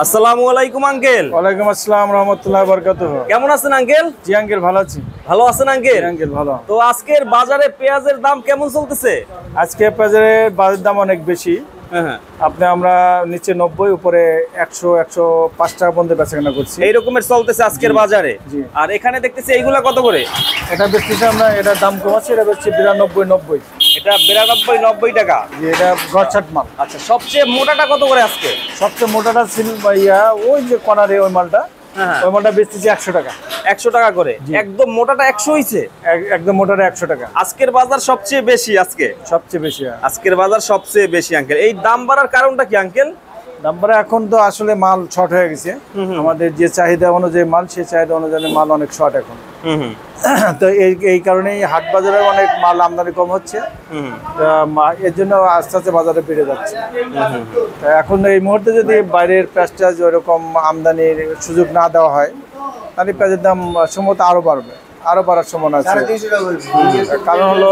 আসসালামু আলাইকুম আঙ্কেল। ওয়ালাইকুম আসসালাম রাহমাতুল্লাহি ওয়া বারাকাতুহু। কেমন আছেন আঙ্কেল? জি আঙ্কেল ভালো আছি। ভালো আছেন আঙ্কেল? জি আঙ্কেল ভালো। তো আজকের বাজারে পেঁয়াজের দাম কেমন চলতেছে? আজকে বাজারে বাজারের দাম অনেক বেশি। হ্যাঁ, আমরা নিচে 90 উপরে 100-105 টাকা পর্যন্ত বেচাকেনা করছি। এই রকমের চলতেছে আজকের বাজারে। জি। আর এখানে দেখতেছি এইগুলা কত করে? এটা বেচতেছি আমরা, এটার দাম কম আছে, এটা বেচছি 92-90। এটা 92-90 টাকা। জি, এটা গড়ছাট মাল। আচ্ছা, সবচেয়ে মোটাটা কত করে আজকে? সবচেয়ে মোটাটা ছিল ওই যে কর্নারে ওই মালটা, হ্যাঁ, ওই মালটা বেচতেছি 100 টাকা। 100 টাকা করে। একদম মোটাটা 100 হইছে? একদম মোটাটা 100 টাকা। আজকের বাজার সবচেয়ে বেশি আজকে? সবচেয়ে বেশি। আজকের বাজার সবচেয়ে বেশি আঙ্কেল। এই দাম বাড়ার কারণটা কি আঙ্কেল? নাম্বারে এখন তো আসলে মাল শর্ট হয়ে গেছে। আমাদের যে চাহিদা অনুযায়ী মাল, সেই চাহিদা অনুযায়ী মাল অনেক শর্ট এখন। তো এই কারণেই হাট বাজারে অনেক মাল আমদানি কম হচ্ছে। এর জন্য আস্তে আস্তে বাজারে বেড়ে যাচ্ছে। এখন এই মুহূর্তে যদি বাইরের পেঁয়াজটা ওইরকম আমদানির সুযোগ না দেওয়া হয়, তাহলে পেঁয়াজের দাম সম্ভবত আরো বাড়বে, আরো বাড়ার সম্ভাবনা আছে। কারণ হলো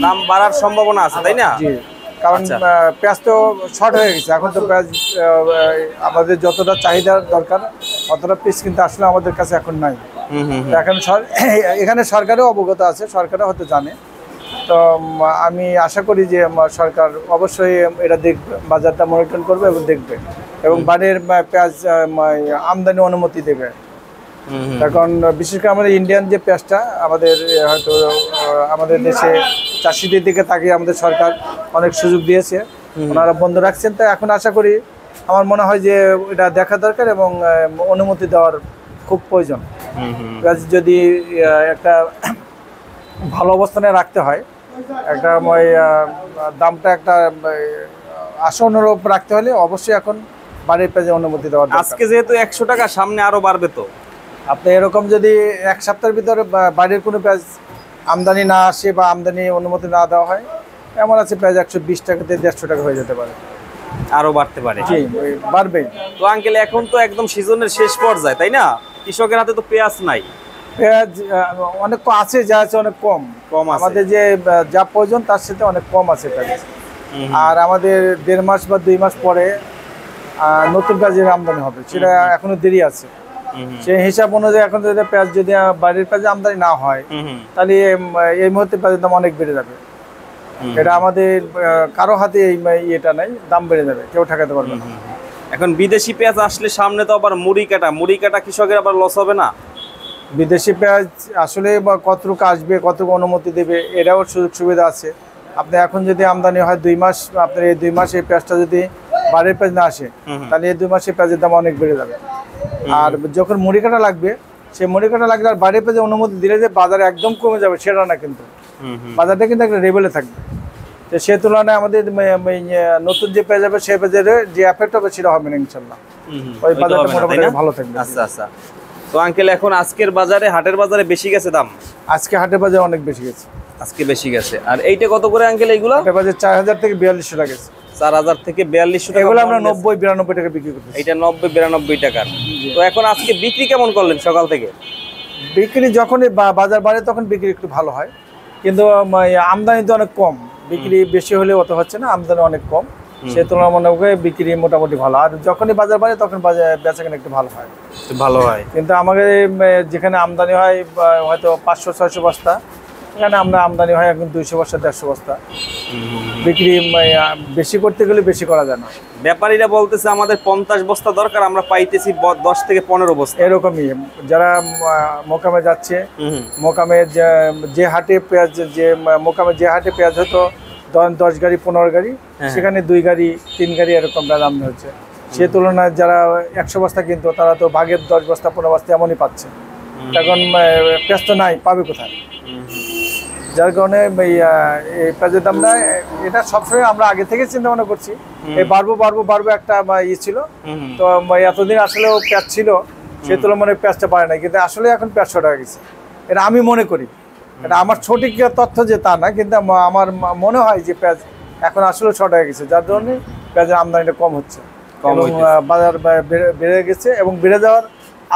দাম বাড়ার সম্ভাবনা আছে, তাই না? জি, কারণ পেঁয়াজ তো শর্ট হয়ে গেছে। এখন তো পেঁয়াজ আমাদের যতটা চাহিদা দরকার অতটা পিস কিন্তু আসলে আমাদের কাছে এখন নাই। এখন এখানে সরকারও অবগত আছে, সরকারও হয়তো জানে। তো আমি আশা করি যে সরকার অবশ্যই এটা দেখবে, বাজারটা মনিটর করবে এবং দেখবে, এবং বাইরের পেঁয়াজ আমদানি অনুমতি দেবে। এখন বিশেষ করে আমাদের ইন্ডিয়ান যে পেঁয়াজটা আমাদের হয়তো আমাদের দেশে চাষিদের দিকে তাকিয়ে আমাদের সরকার অনেক সুযোগ দিয়েছে, ওনারা বন্ধ রাখছেন। তাই এখন আশা করি, আমার মনে হয় যে এটা দেখা দরকার এবং অনুমতি দেওয়ার খুব প্রয়োজন। পেঁয়াজ যদি একটা ভালো অবস্থানে রাখতে হয়, একটা দামটা একটা আশা অনুরূপ রাখতে হলে অবশ্যই এখন বাড়ির পেঁয়াজের অনুমতি দেওয়ার দরকার। আজকে যেহেতু 100 টাকা, সামনে আরো বাড়বে তো। আপনি এরকম যদি এক সপ্তাহের ভিতরে বাইরের কোনো পেঁয়াজ আমদানি না আসে বা আমদানি অনুমতি না দেওয়া হয়, এমন আছে পেঁয়াজ 120 টাকা থেকে 150 টাকা হয়ে যেতে পারে, আরো বাড়তে পারে। জি বাড়বে। তো আঙ্কেল, এখন তো একদম সিজনের শেষ পর্যায়ে, তাই না? কৃষকের হাতে তো পেঁয়াজ নাই। পেঁয়াজ অনেক আছে, যা আছে অনেক কম কম আছে। আমাদের যে যা প্রয়োজন তার সাথে অনেক কম আছে পেঁয়াজ। আর আমাদের 1.5 মাস বা 2 মাস পরে নতুন পেঁয়াজের আমদানি হবে, সেটা এখনো দেরি আছে। সেই হিসাব অনুযায়ী এখন যদি পেঁয়াজ যদি বাইরের পেঁয়াজ আমদানি না হয়, তাহলে এই মুহূর্তে পেঁয়াজের দাম অনেক বেড়ে যাবে। এটা আমাদের কারো হাতে এটা নাই, দাম বেড়ে যাবে, কেউ ঠেকাতে পারবে না। এখন বিদেশি পেঁয়াজ আসলে সামনে তো আবার মুড়ি কাটা কৃষকের আবার লস হবে না? বিদেশি পেঁয়াজ আসলে কতটুকু আসবে, কতটুকু অনুমতি দেবে, এটাও সুযোগ সুবিধা আছে। আপনি এখন যদি আমদানি হয় 2 মাস, আপনার এই 2 মাস এই পেঁয়াজটা যদি বাইরের পেঁয়াজ না আসে, তাহলে এই 2 মাসে পেঁয়াজের দাম অনেক বেড়ে যাবে। আর যখন মুড়ি কাটা লাগবে, সেই মুড়ি কাটা লাগলে আর বাইরের পেঁয়াজের অনুমতি দিলে যে বাজারে একদম কমে যাবে সেটা না, কিন্তু বাজারটা কিন্তু একটা লেভেলে থাকবে। তো সে তুলনায় আমাদের নতুন যে পেঁয়াজ যাবে, সেই পেঁয়াজের যে এফেক্ট হবে সেটা হবে না ইনশাল্লাহ। ওই বাজারটা মোটামুটি ভালো থাকবে। আচ্ছা আচ্ছা। তো আঙ্কেল, এখন আজকের বাজারে, হাটের বাজারে বেশি গেছে দাম? আজকে হাটের বাজারে অনেক বেশি গেছে। আজকে বেশি গেছে। আর এইটা কত করে আঙ্কেল? এইগুলো হাটের বাজারে 4000 থেকে 4200 টাকা গেছে। 4000 থেকে 4200 টাকা। এগুলো আমরা 90-92 টাকা বিক্রি করতেছি। এটা 90-92 টাকার। তো এখন আজকে বিক্রি কেমন করলেন সকাল থেকে? বিক্রি যখনই বাজার বাড়ে তখন বিক্রি একটু ভালো হয়, কিন্তু আমদানি তো অনেক কম। বিক্রি বেশি হলে অত হচ্ছে না, আমদানি অনেক কম, সেই তুলনায় মনে করে বিক্রি মোটামুটি ভালো। আর যখনই বাজার বাড়ে তখন বেচাকেনা একটু ভালো হয়, কিন্তু আমাদের যেখানে আমদানি হয় হয়তো 500-600 বস্তা, এখানে আমরা আমদানি হয় এখন 200 বস্তা 150 বস্তা। বিক্রি বেশি করতে গেলে বেশি করা যায় না। ব্যাপারীরা বলতেছে আমাদের 50 বস্তা দরকার, আমরা পাইতেছি 10 থেকে 15 বস্তা। এরকমই যারা মোকামে যাচ্ছে, মোকামে যে হাটে পেঁয়াজ, যে মোকামে যে হাটে পেঁয়াজ হতো 10 গাড়ি 15 গাড়ি, সেখানে 2 গাড়ি 3 গাড়ি এরকম আমদানি হচ্ছে। সে তুলনায় যারা 100 বস্তা কিনতো, তারা তো ভাগের 10 বস্তা 15 বস্তা এমনই পাচ্ছে। এখন পেঁয়াজ তো নাই, পাবে কোথায়? যার কারণে এই পেঁয়াজের দামটা, এটা সবসময় আমরা আগে থেকে চিন্তা ভাবনা করছি, এই বাড়বো একটা ছিল। তো এতদিন আসলেও পেঁয়াজ ছিল, সেই তুলনায় পেঁয়াজটা পারে নাই, কিন্তু আসলে এখন পেঁয়াজ শর্ট হয়ে গেছে। এটা আমি মনে করি, এটা আমার সঠিক তথ্য যে তা না, কিন্তু আমার মনে হয় যে পেঁয়াজ এখন আসলে শর্ট হয়ে গেছে, যার জন্য পেঁয়াজের আমদানিটা কম হচ্ছে, বাজার বেড়ে গেছে এবং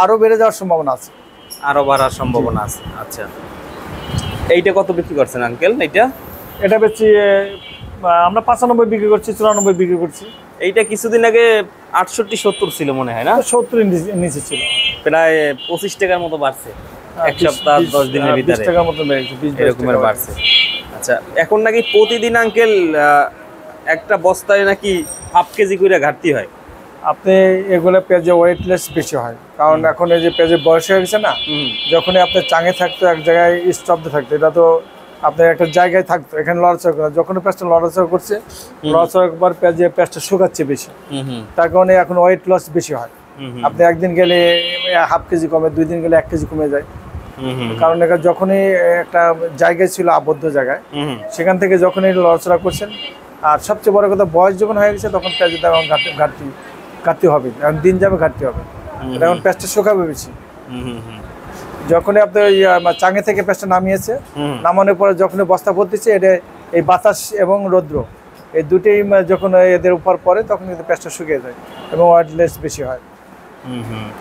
আরো বেড়ে যাওয়ার সম্ভাবনা আছে, আরো বাড়ার সম্ভাবনা আছে। আচ্ছা, এইটা কত বিক্রি করছেন আঙ্কেল? এটা বেচছি আমরা 95 বিক্রি করছি, 94 বিক্রি করছি। এইটা কিছুদিন আগে 68-70 ছিল মনে হয় না, 70 নিচে ছিল, প্রায় 25 টাকার মতো বাড়ছে এক সপ্তাহ 10 দিনের 20 ভিতরে, টাকার মতো বেড়েছে, 20-22 এরকমের টাকা বাড়ছে। আচ্ছা, এখন নাকি প্রতিদিন আঙ্কেল একটা বস্তায় নাকি হাফ কেজি করে ঘাটতি হয়। আপনি এগুলো পেঁয়াজে ওয়েটলেস বেশি হয়, কারণ এখন এই যে পেঁয়াজের বয়স হয়ে গেছে না, যখনই আপনার চাঙে থাকতো এক জায়গায় স্তব্ধ থাকতো, এটা তো আপনার একটা জায়গায় থাকতো, এখানে লড়াচড়া করে, যখন পেঁয়াজটা লড়াচড়া করছে, লড়াচড়া পর পেঁয়াজটা শুকাচ্ছে বেশি, তার কারণে এখন ওয়েট লস বেশি হয়। আপনি একদিন গেলে হাফ কেজি কমে, 2 দিন গেলে 1 কেজি কমে যায়, কারণ এটা যখনই একটা জায়গায় ছিল, আবদ্ধ জায়গায়, সেখান থেকে যখনই লড়াচড়া করছেন, আর সবচেয়ে বড় কথা বয়স যখন হয়ে গেছে, তখন পেঁয়াজের দাম ঘাটতি হবে, এখন দিন যাবে ঘাটতি হবে, এখন পেঁয়াজটা শুকাবে বেশি। যখনই আপনি ওই চাঙে থেকে পেঁয়াজটা নামিয়েছে, নামানোর পরে যখনই বস্তা ভরতেছে, এটা এই বাতাস এবং রৌদ্র এই দুটোই যখন এদের উপর পড়ে, তখন কিন্তু পেঁয়াজটা শুকিয়ে যায় এবং ওয়েটলেস বেশি হয়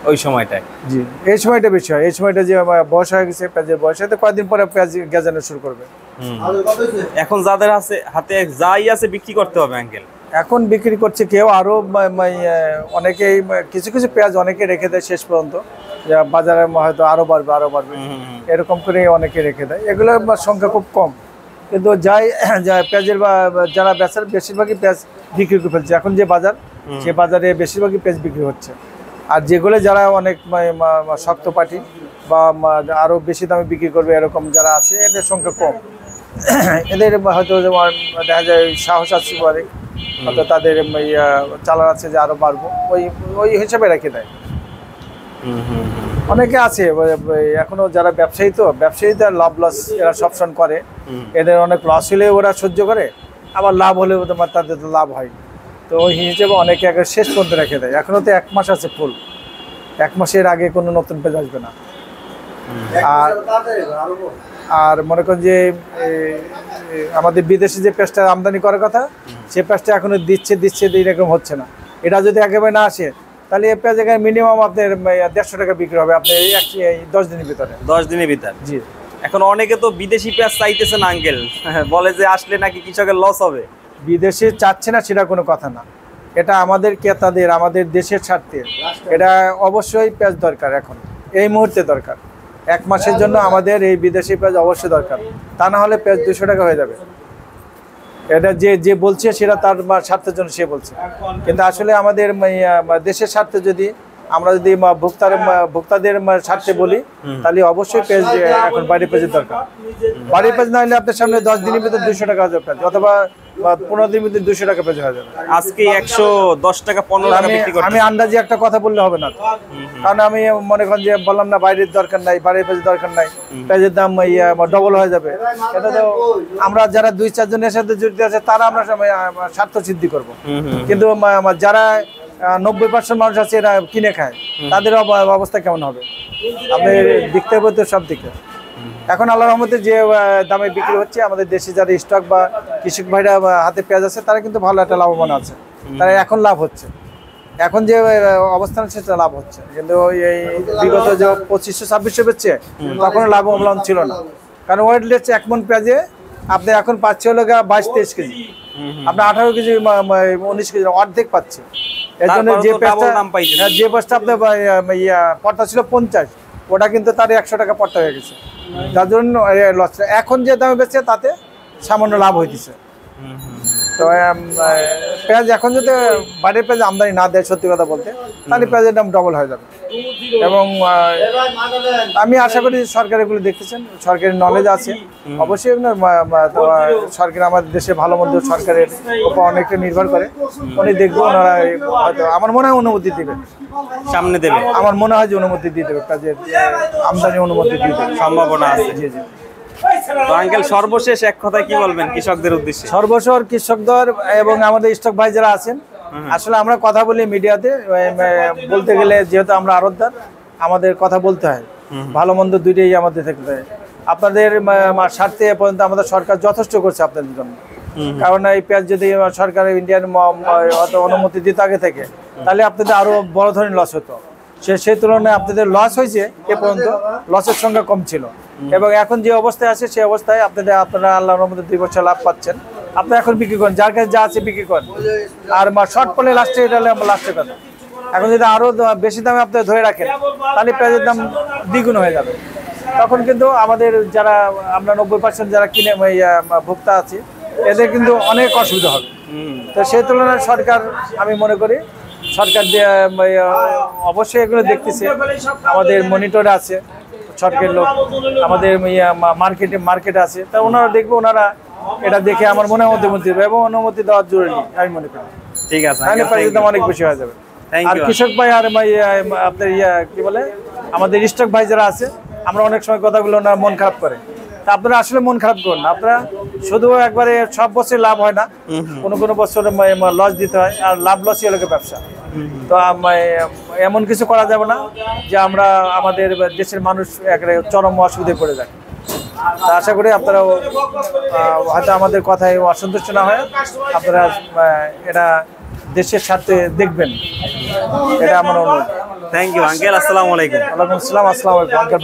ওই সময়টায়। জি, এই সময়টা বেশি হয়। এই সময়টা যে বয়স হয়ে গেছে, পেঁয়াজের বয়স হয়তো কয়েকদিন পরে পেঁয়াজ গেজানো শুরু করবে। এখন যাদের হাতে যাই আছে বিক্রি করতে হবে আঙ্কেল, এখন বিক্রি করছে কেউ, আরও অনেকেই কিছু কিছু পেঁয়াজ অনেকে রেখে দেয় শেষ পর্যন্ত, বাজারে হয়তো আরও বাড়বে এরকম করে অনেকে রেখে দেয়, এগুলোর সংখ্যা খুব কম। কিন্তু পেঁয়াজের যারা বেচার বেশিরভাগই পেঁয়াজ বিক্রি করে ফেলছে, এখন যে বাজার, সে বাজারে বেশিরভাগই পেঁয়াজ বিক্রি হচ্ছে। আর যেগুলো যারা অনেক শক্ত পাটি বা আরও বেশি দামে বিক্রি করবে, এরকম যারা আছে, এদের সংখ্যা কম। এদের হয়তো দেখা যায় সাহস আছে পরে, হয়তো তাদের চালান আছে যে আরও বাড়বো, ওই হিসাবে রেখে দেয়। অনেকে আছে এখনো যারা ব্যবসায়ীদের লাভ লস এরা সবসময় করে, এদের অনেক লস হলে ওরা সহ্য করে, আবার লাভ হলেও তোমার তাদের তো লাভ হয়, তো ওই হিসেবে অনেকে আগে শেষ পর্যন্ত রেখে দেয়। এখনো তো 1 মাস আছে ফুল, 1 মাসের আগে কোনো নতুন পেঁয়াজ আসবে না। আর মনে করেন যে আমাদের বিদেশি যে পেঁয়াজটা আমদানি করার কথা, সে পেঁয়াজটা এখনো দিচ্ছে এরকম হচ্ছে না। এটা যদি একেবারে না আসে, তাহলে এই পেঁয়াজ মিনিমাম আপনার 150 টাকা বিক্রি হবে আপনার এই 10 দিনের ভিতরে। 10 দিনের ভিতর? জি। এখন অনেকে তো বিদেশি পেঁয়াজ চাইতেছে না আঙ্কেল, বলে যে আসলে নাকি কৃষকের লস হবে। বিদেশে চাচ্ছে না সেটা কোনো কথা না, এটা আমাদের ক্রেতাদের, আমাদের দেশের স্বার্থে এটা অবশ্যই পেঁয়াজ দরকার, এখন এই মুহূর্তে দরকার। 1 মাসের জন্য আমাদের এই বিদেশি পেঁয়াজ অবশ্যই দরকার, তা না হলে পেঁয়াজ 200 টাকা হয়ে যাবে। এটা যে বলছে সেটা তার স্বার্থের জন্য সে বলছে, কিন্তু আসলে আমাদের দেশের স্বার্থে যদি আমরা যদি ভোক্তাদের স্বার্থে বলি, তাহলে অবশ্যই পেঁয়াজ এখন বাড়ির পেঁয়াজের দরকার। বাড়ির পেঁয়াজ না হলে আপনার সামনে 10 দিনের ভিতরে 200 টাকা হয়ে যাবে, অথবা 15 দিনের ভিতরে 200 টাকা পেঁয়াজ হয়ে যাবে। আজকে 110 টাকা 15 টাকা বিক্রি করতে, আমি আন্দাজে একটা কথা বললে হবে না, কারণ আমি মনে করেন যে বললাম না বাইরের দরকার নাই, বাড়ির পেঁয়াজের দরকার নাই, পেঁয়াজের দাম ডবল হয়ে যাবে। এটা তো আমরা যারা 2-4 জনের সাথে জড়িত আছে, তারা আমরা স্বার্থ সিদ্ধি করবো, কিন্তু যারা 90% মানুষ আছে এরা কিনে খায়, তাদের অবস্থা কেমন হবে? আপনি দেখতে হবে তো সব দিকে। এখন আল্লাহর রহমতে যে দামে বিক্রি হচ্ছে, আমাদের দেশে যারা স্টক বা কৃষক ভাইরা হাতে পেঁয়াজ আছে, তারা কিন্তু ভালো একটা লাভবান আছে, তারা এখন লাভ হচ্ছে, এখন যে অবস্থান সেটা লাভ হচ্ছে। কিন্তু এই বিগত যে 2500-2600 বেচছে, তখন লাভবান ছিল না, কারণ ওয়েটলেস 1 মণ পেঁয়াজে আপনি এখন পাচ্ছে হলো 22-23 কেজি, আপনি 18 কেজি 19 কেজি অর্ধেক পাচ্ছে। এর জন্য যে পেঁয়াজটা আপনার পড়তা ছিল 50, ওটা কিন্তু তার 100 টাকা পড়তা হয়ে গেছে, যার জন্য লস। এখন যে দামে বেচছে তাতে সামান্য লাভ হইতেছে। তো পেঁয়াজ এখন যদি বাইরের পেঁয়াজ আমদানি না দেয়, সত্যি কথা বলতে, তাহলে পেঁয়াজের দাম ডবল হয়ে যাবে। এবং আমি আশা করি সরকার এগুলো দেখতেছেন, সরকারের নলেজ আছে অবশ্যই। সরকার আমাদের দেশে ভালো মন্দ সরকারের উপর অনেকটা নির্ভর করে, উনি দেখবো, ওনারা হয়তো আমার মনে হয় অনুমতি দেবে, সামনে দেবে, আমার মনে হয় যে অনুমতি দিয়ে দেবে, পেঁয়াজের আমদানি অনুমতি দিয়ে দেবে, সম্ভাবনা আছে। জি জি। তো আঙ্কেল সর্বশেষ এক কথায় কি বলবেন কৃষকদের উদ্দেশ্যে? সর্বশেষ কৃষকদের এবং আমাদের স্টক ভাই যারা আছেন, আসলে আমরা কথা বলি মিডিয়াতে, বলতে গেলে যেহেতু আমরা আড়তদার, আমাদের কথা বলতে হয়, ভালো মন্দ দুইটাই আমাদের থাকতে হয়। আপনাদের স্বার্থে এ পর্যন্ত আমাদের সরকার যথেষ্ট করছে আপনাদের জন্য, কারণ এই পেঁয়াজ যদি সরকার ইন্ডিয়ান অনুমতি দিত আগে থেকে, তাহলে আপনাদের আরো বড় ধরনের লস হতো। সেই তুলনায় আপনাদের লস হয়েছে, এ পর্যন্ত লসের সংখ্যা কম ছিল, এবং এখন যে অবস্থায় আছে সেই অবস্থায় আপনারা আল্লাহর রহমতে 2 বছর লাভ পাচ্ছেন, আপনি এখন বিক্রি করেন, যার কাছে যা আছে বিক্রি করেন। আর শর্ট পড়লে লাস্টে, এটা হলে আমার লাস্টের কথা। এখন যদি আরো বেশি দামে আপনি ধরে রাখেন, তাহলে পেঁয়াজের দাম দ্বিগুণ হয়ে যাবে। তখন কিন্তু আমাদের যারা আমরা 90% যারা কিনে ভোক্তা আছি, এদের কিন্তু অনেক অসুবিধা হবে। তো সেই তুলনায় সরকার, আমি মনে করি সরকার অবশ্যই এগুলো দেখতেছে, আমাদের মনিটরে আছে সরকারের লোক, আমাদের মার্কেটে আছে। তা ওনারা দেখবে, ওনারা এটা দেখে আমার মনে অনুমতি দেবে, এবং অনুমতি দেওয়ার জরুরি আমি মনে করি। ঠিক আছে, তাহলে প্রাইসের দাম অনেক বেশি হয়ে যাবে। আর কৃষক ভাই আর আপনার কি বলে, আমাদের স্টক ভাই যারা আছে, আমরা অনেক সময় কথাগুলো না মন খারাপ করে। তা আপনারা আসলে মন খারাপ করুন না, আপনারা শুধু একবারে সব বছর লাভ হয় না, কোনো কোনো বছর লস দিতে হয়, আর লাভ লসই হলো ব্যবসা। তো এমন কিছু করা যাবে না যে আমরা আমাদের দেশের মানুষ একেবারে চরম অসুবিধায় পড়ে যায়। তা আশা করি আপনারাও হয়তো আমাদের কথায় অসন্তুষ্ট না হয়, আপনারা এটা দেশের স্বার্থে দেখবেন, এটা আমার অনুরোধ। থ্যাংক ইউ আঙ্কেল, আসসালামু আলাইকুম। ওয়ালাইকুম আসসালাম। আসসালামু আলাইকুম আঙ্কেল।